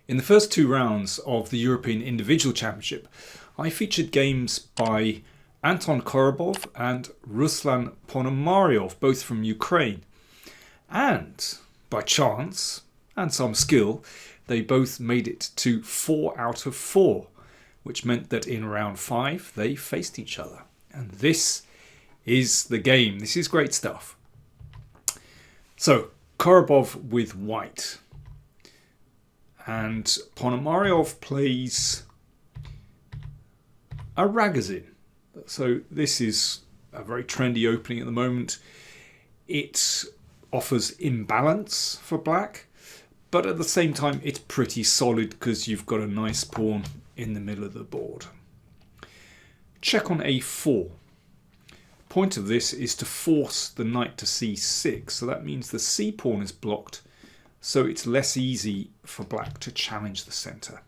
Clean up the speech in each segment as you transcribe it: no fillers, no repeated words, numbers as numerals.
In the first two rounds of the European Individual Championship, I featured games by Anton Korobov and Ruslan Ponomariov, both from Ukraine. And by chance and some skill, they both made it to 4 out of 4, which meant that in round 5 they faced each other. And this is the game. This is great stuff. So, Korobov with white. And Ponomariov plays a Ragozin. So this is a very trendy opening at the moment. It offers imbalance for black, but at the same time it's pretty solid because you've got a nice pawn in the middle of the board. Check on a4. Point of this is to force the knight to c6, so that means the c pawn is blocked, so it's less easy for black to challenge the centre.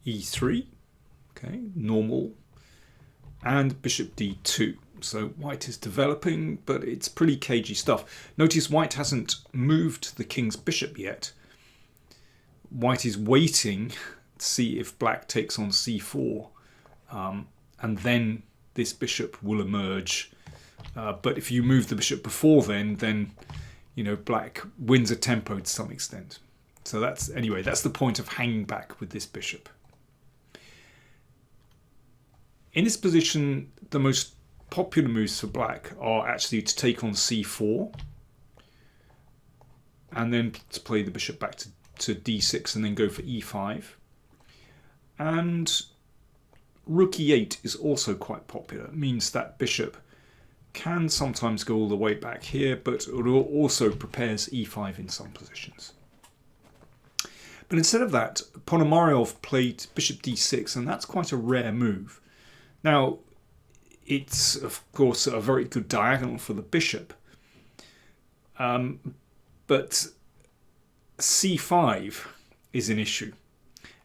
e3, okay, normal, and bishop d2. So white is developing, but it's pretty cagey stuff. Notice white hasn't moved the king's bishop yet. White is waiting to see if black takes on c4, and then this bishop will emerge. But if you move the bishop before then you know, black wins a tempo to some extent. So that's the point of hanging back with this bishop. In this position, the most popular moves for black are actually to take on c4 and then to play the bishop back to d6 and then go for e5. And rook e8 is also quite popular. It means that bishop can sometimes go all the way back here, but it also prepares e5 in some positions. But instead of that, Ponomariov played bishop d6, and that's quite a rare move. Now, it's of course a very good diagonal for the bishop, but c5 is an issue,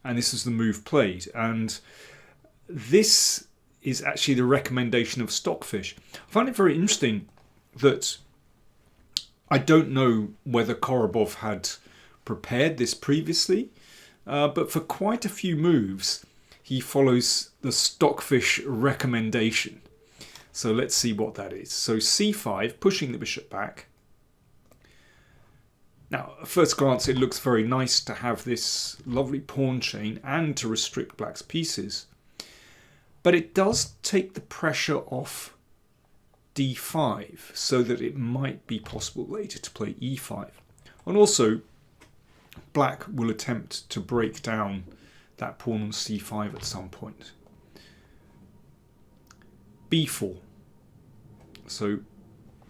and this is the move played. And this is actually the recommendation of Stockfish. I find it very interesting that I don't know whether Korobov had prepared this previously, but for quite a few moves he follows the Stockfish recommendation. So let's see what that is. So c5, pushing the bishop back. Now, at first glance, it looks very nice to have this lovely pawn chain and to restrict black's pieces. But it does take the pressure off d5, so that it might be possible later to play e5. And also, black will attempt to break down that pawn on c5 at some point. b4. So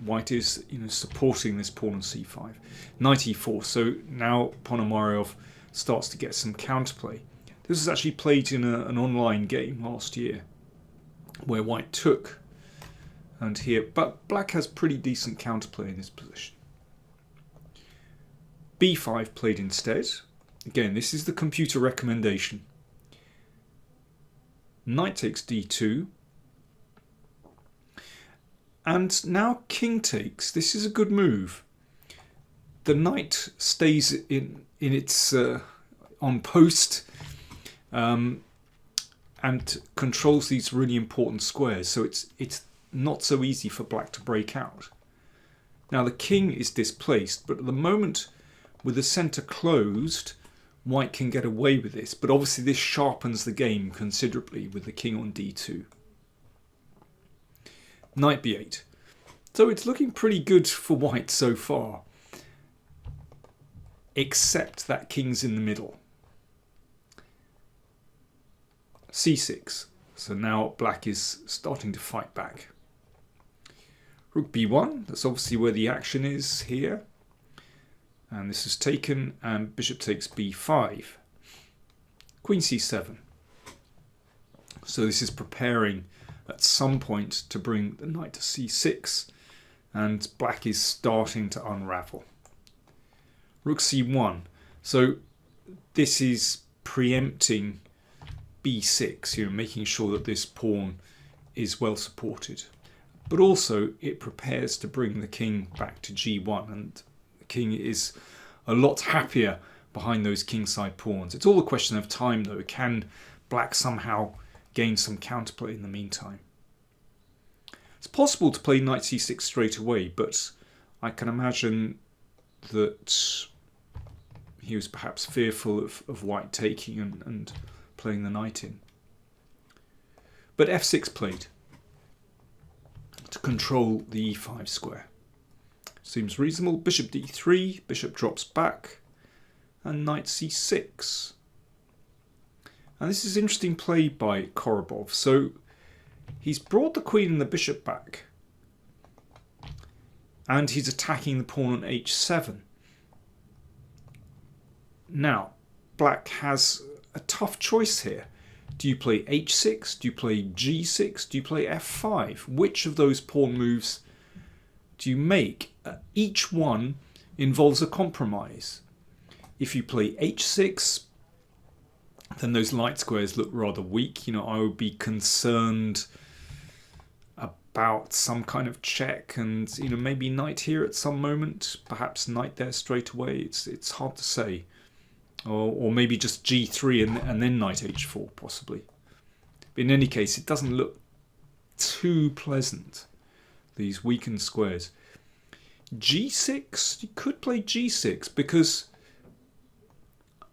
white is, supporting this pawn on c5. Knight e4. So now Ponomariov starts to get some counterplay. This was actually played in an online game last year where white took, and here, but black has pretty decent counterplay in this position. b5 played instead. Again, this is the computer recommendation. Knight takes d2. And now king takes. This is a good move. The knight stays in its on post, and controls these really important squares. So it's not so easy for black to break out. Now the king is displaced, but at the moment with the centre closed, white can get away with this. But obviously this sharpens the game considerably with the king on d2. Knight b8. So it's looking pretty good for white so far, except that king's in the middle. c6. So now black is starting to fight back. Rook b1. That's obviously where the action is here. And this is taken, and bishop takes b5. Queen c7. So this is preparing at some point to bring the knight to c6, and black is starting to unravel. Rook c1. So this is preempting b6, making sure that this pawn is well supported. But also it prepares to bring the king back to g1, and the king is a lot happier behind those kingside pawns. It's all a question of time, though. Can black somehow gain some counterplay in the meantime? It's possible to play knight c6 straight away, but I can imagine that he was perhaps fearful of white taking and playing the knight in. But f6 played to control the e5 square. Seems reasonable. Bishop d3, bishop drops back, and knight c6. And this is interesting play by Korobov. So he's brought the queen and the bishop back, and he's attacking the pawn on h7. Now, black has a tough choice here. Do you play h6? Do you play g6? Do you play f5? Which of those pawn moves do you make? Each one involves a compromise. If you play h6, then those light squares look rather weak. I would be concerned about some kind of check and maybe knight here at some moment, perhaps knight there straight away. It's hard to say. Or maybe just g3 and then knight h4 possibly. But in any case, it doesn't look too pleasant, these weakened squares. g6, you could play g6 because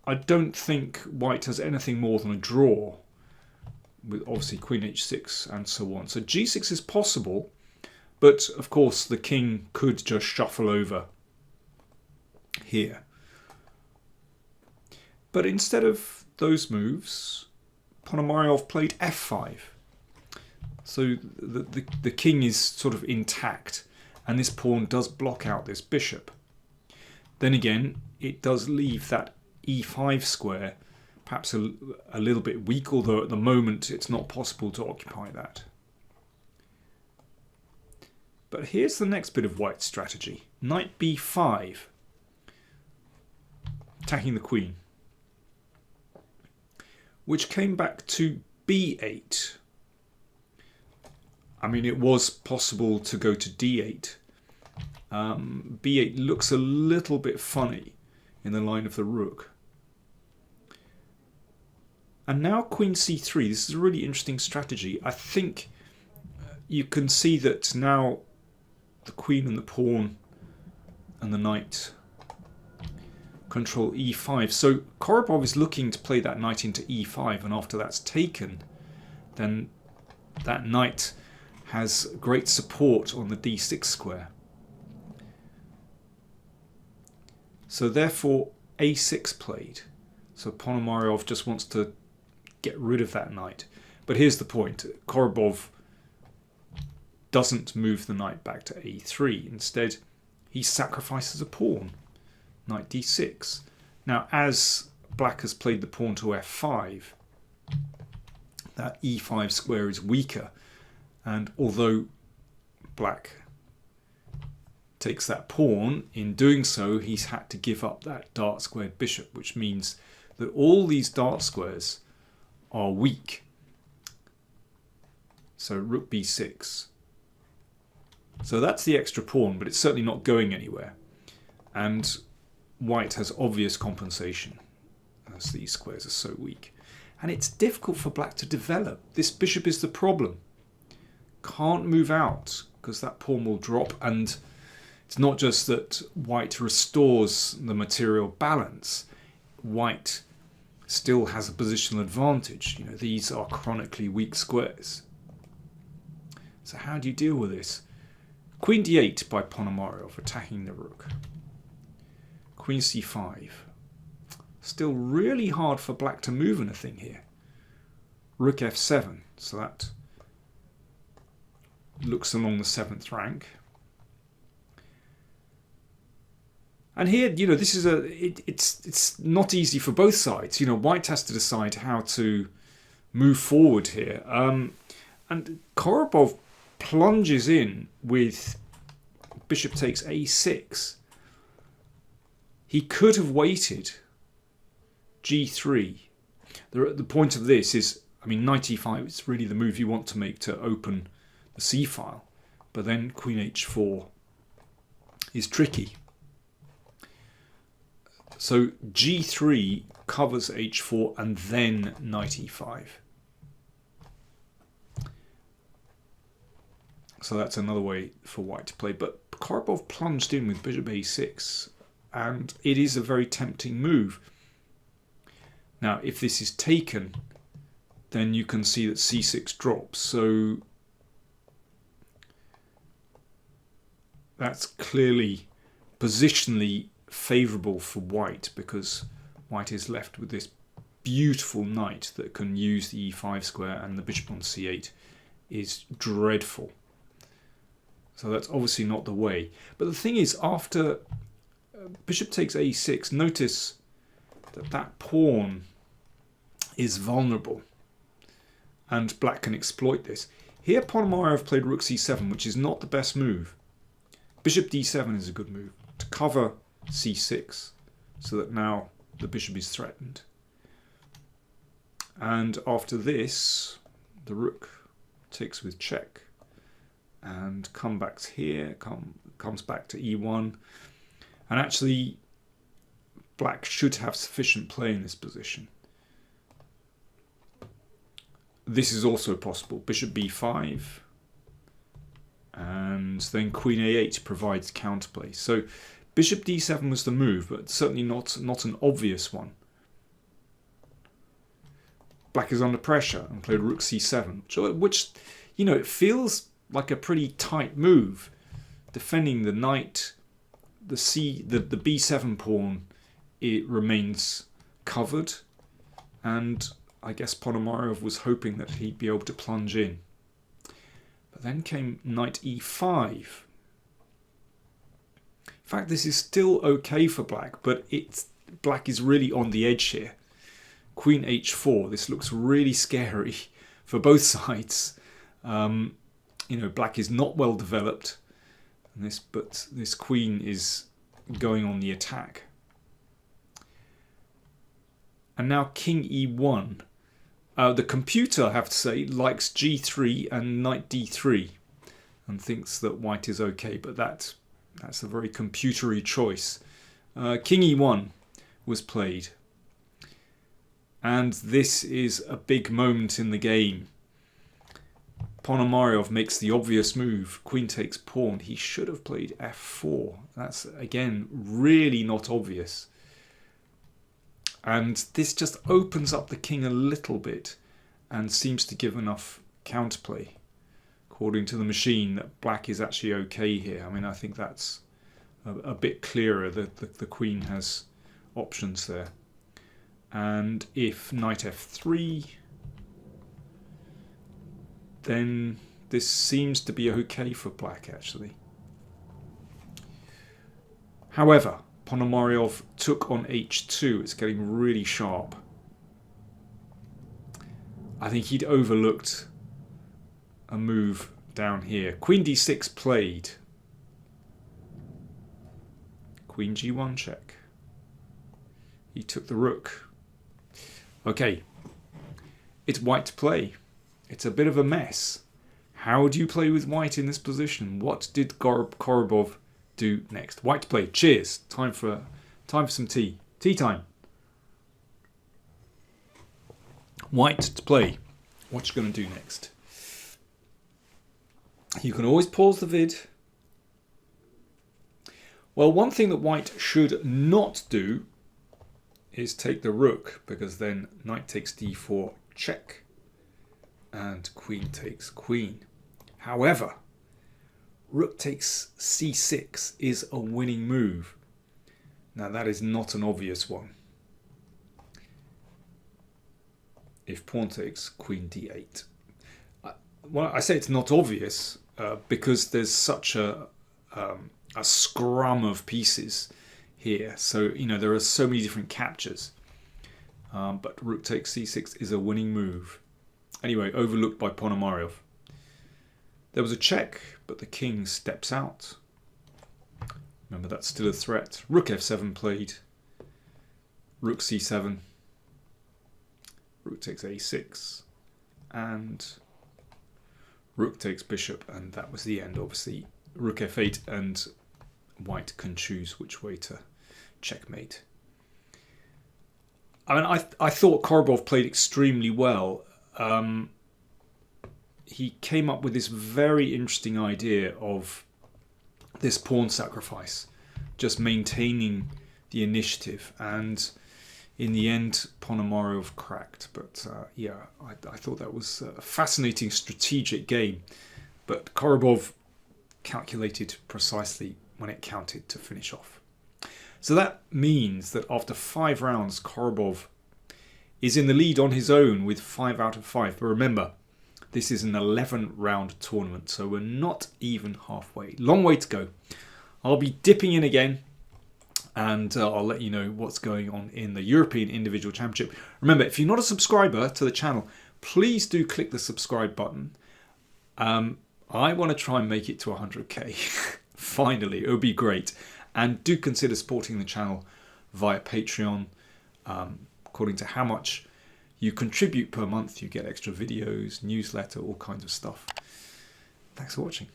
I don't think white has anything more than a draw with obviously queen h6 and so on. So g6 is possible, but of course the king could just shuffle over here. But instead of those moves, Ponomariov played f5. So the king is sort of intact, and this pawn does block out this bishop. Then again, it does leave that e5 square perhaps a little bit weak, although at the moment it's not possible to occupy that. But here's the next bit of white's strategy. Knight b5, attacking the queen, which came back to b8. I mean, it was possible to go to d8. b8 looks a little bit funny in the line of the rook. And now queen c3. This is a really interesting strategy. I think you can see that now the queen and the pawn and the knight control e5. So Korobov is looking to play that knight into e5, and after that's taken, then that knight has great support on the d6 square. So therefore a6 played. So Ponomariov just wants to get rid of that knight. But here's the point. Korobov doesn't move the knight back to a3. Instead, he sacrifices a pawn. Knight d6. Now, as black has played the pawn to f5, that e5 square is weaker. And although black takes that pawn, in doing so, he's had to give up that dart squared bishop, which means that all these dart squares are weak. So rook b6. So that's the extra pawn, but it's certainly not going anywhere. And white has obvious compensation, as these squares are so weak. And it's difficult for black to develop. This bishop is the problem. Can't move out, because that pawn will drop. And it's not just that white restores the material balance. White still has a positional advantage. These are chronically weak squares. So how do you deal with this? Queen d8 by Ponomariov, attacking the rook. Queen c5. Still really hard for black to move anything here. Rook f7. So that looks along the 7th rank. And here, this is it's not easy for both sides. White has to decide how to move forward here. And Korobov plunges in with bishop takes a6. He could have waited g3. The point of this is, knight e5 is really the move you want to make to open the c file. But then queen h4 is tricky. So g3 covers h4 and then knight e5. So that's another way for white to play. But Korobov plunged in with bishop a6, and it is a very tempting move. Now, if this is taken, then you can see that c6 drops. So that's clearly positionally favourable for white, because white is left with this beautiful knight that can use the e5 square, and the bishop on c8 is dreadful. So that's obviously not the way. But the thing is, after bishop takes a6, notice that that pawn is vulnerable, and black can exploit this. Here Ponomariov played rook c7, which is not the best move. Bishop d7 is a good move to cover c6, so that now the bishop is threatened. And after this, the rook takes with check, and comes back here, comes back to e1. And actually, black should have sufficient play in this position. This is also possible. Bishop b5, and then queen a8 provides counterplay. So bishop d7 was the move, but certainly not an obvious one. Black is under pressure and played rook c7, which, you know, it feels like a pretty tight move, defending the knight. The b7 pawn, it remains covered, and I guess Ponomariov was hoping that he'd be able to plunge in. But then came knight e5. In fact, this is still okay for black, but black is really on the edge here. Queen h4. This looks really scary for both sides. You know, black is not well developed, but this queen is going on the attack. And now king e1. The computer, I have to say, likes g3 and knight d3 and thinks that white is okay, but that's a very computery choice. King e1 was played, and this is a big moment in the game. Ponomariov makes the obvious move. Queen takes pawn. He should have played f4. That's, again, really not obvious. And this just opens up the king a little bit and seems to give enough counterplay, according to the machine, that black is actually okay here. I mean, I think that's a bit clearer, that the queen has options there. And if knight f3, then this seems to be okay for black, actually. However, Ponomariov took on h2. It's getting really sharp. I think he'd overlooked a move down here. Queen d6 played. Queen g1 check. He took the rook. Okay, it's white to play. It's a bit of a mess. How do you play with white in this position? What did Korobov do next? White to play. Cheers. Time for some tea. Tea time. White to play. What you going to do next? You can always pause the vid. Well, one thing that white should not do is take the rook, because then knight takes d4 check and queen takes queen. However, rook takes c6 is a winning move. Now that is not an obvious one. If pawn takes queen d8. Well, I say it's not obvious because there's such a scrum of pieces here. So, you know, there are so many different captures. But rook takes c6 is a winning move. Anyway, overlooked by Ponomariov. There was a check, but the king steps out. Remember, that's still a threat. Rook f7 played. Rook c7. Rook takes a6. And rook takes bishop, and that was the end. Obviously, rook f8, and white can choose which way to checkmate. I mean, I thought Korobov played extremely well. He came up with this very interesting idea of this pawn sacrifice, just maintaining the initiative, and in the end Ponomariov cracked. But yeah, I thought that was a fascinating strategic game, but Korobov calculated precisely when it counted to finish off. So that means that after 5 rounds, Korobov is in the lead on his own with 5 out of 5. But remember, this is an 11-round tournament, so we're not even halfway. Long way to go. I'll be dipping in again, and I'll let you know what's going on in the European Individual Championship. Remember, if you're not a subscriber to the channel, please do click the subscribe button. I want to try and make it to 100k. Finally, it would be great. And do consider supporting the channel via Patreon. According to how much you contribute per month, you get extra videos, newsletter, all kinds of stuff. Thanks for watching.